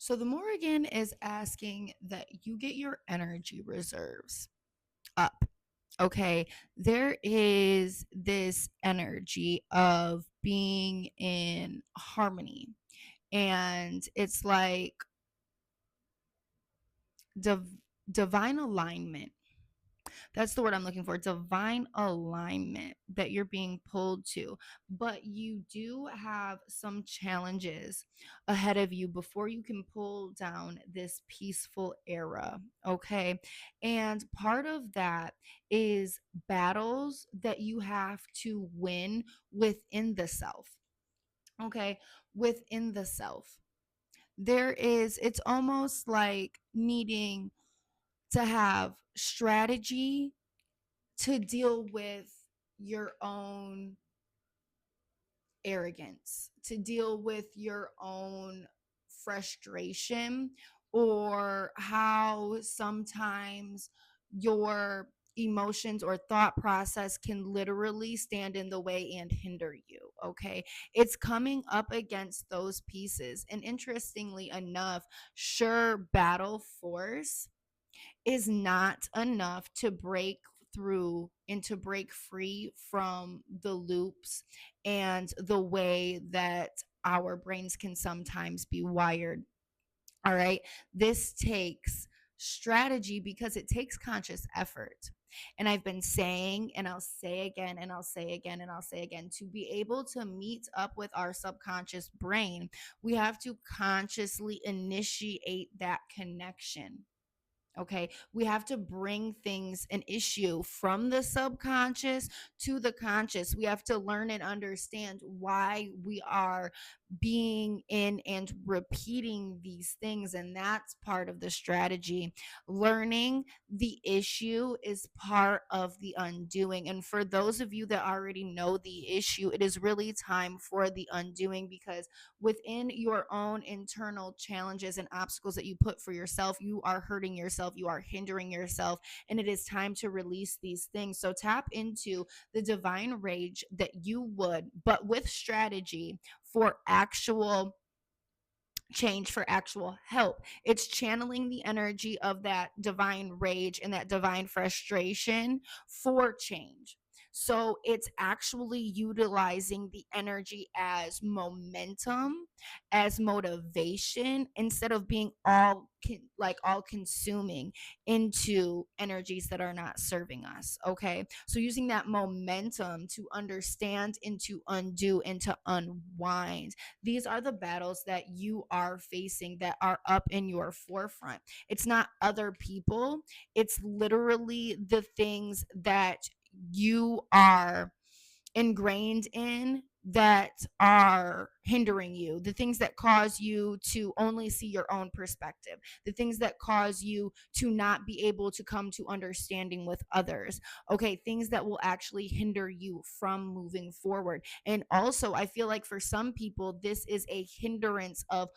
So the Morrigan is asking that you get your energy reserves up. Okay. There is this energy of being in harmony. And it's like div- divine alignment. That's the word I'm looking for. Divine alignment that you're being pulled to. But you do have some challenges ahead of you before you can pull down this peaceful era. Okay. And part of that is battles that you have to win within the self. Okay. Within the self. It's almost like needing to have strategy to deal with your own arrogance, to deal with your own frustration, or how sometimes your emotions or thought process can literally stand in the way and hinder you. Okay. It's coming up against those pieces. And interestingly enough, sure, battle force is not enough to break through and to break free from the loops and the way that our brains can sometimes be wired. All right. This takes strategy because it takes conscious effort. And I've been saying, and I'll say again, and I'll say again, and I'll say again, to be able to meet up with our subconscious brain, we have to consciously initiate that connection. Okay. We have to bring things, an issue from the subconscious to the conscious. We have to learn and understand why we are being in and repeating these things. And that's part of the strategy. Learning the issue is part of the undoing. And for those of you that already know the issue, it is really time for the undoing, because within your own internal challenges and obstacles that you put for yourself, you are hurting yourself, you are hindering yourself, and it is time to release these things. So tap into the divine rage that you would, but with strategy, for actual change, for actual help. It's channeling the energy of that divine rage and that divine frustration for change. So it's actually utilizing the energy as momentum, as motivation, instead of being all consuming into energies that are not serving us. Okay. So using that momentum to understand and to undo and to unwind, these are the battles that you are facing that are up in your forefront. It's not other people, it's literally the things that you are ingrained in that are hindering you, the things that cause you to only see your own perspective, the things that cause you to not be able to come to understanding with others. Okay, things that will actually hinder you from moving forward. And also, I feel like for some people, this is a hindrance of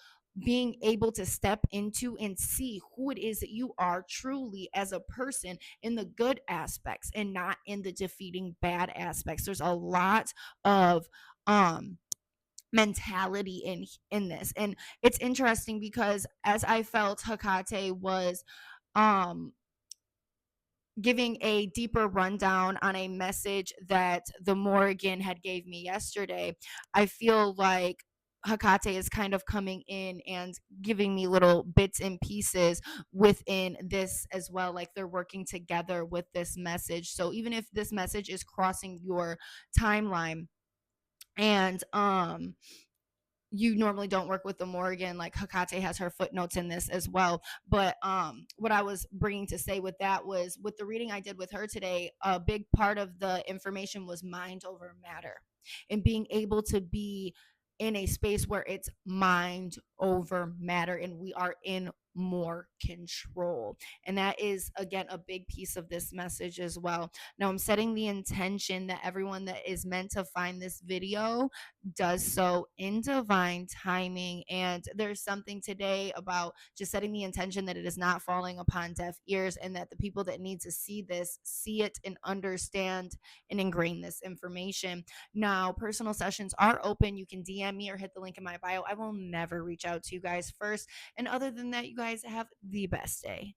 being able to step into and see who it is that you are truly as a person in the good aspects and not in the defeating bad aspects. There's a lot of mentality in this. And it's interesting because as I felt Hakate was um giving a deeper rundown on a message that the Morrigan had gave me yesterday, I feel like Hakate is kind of coming in and giving me little bits and pieces within this as well. Like they're working together with this message. So even if this message is crossing your timeline, and you normally don't work with the Morrigan, like Hakate has her footnotes in this as well. But what I was bringing to say with that was, with the reading I did with her today, a big part of the information was mind over matter, and being able to be in a space where it's mind over matter and we are in more control. And that is, again, a big piece of this message as well. Now, I'm setting the intention that everyone that is meant to find this video does so in divine timing. And there's something today about just setting the intention that it is not falling upon deaf ears, and that the people that need to see this see it and understand and ingrain this information. Now, personal sessions are open. You can DM me or hit the link in my bio. I will never reach out to you guys first. And other than that, you guys have the best day.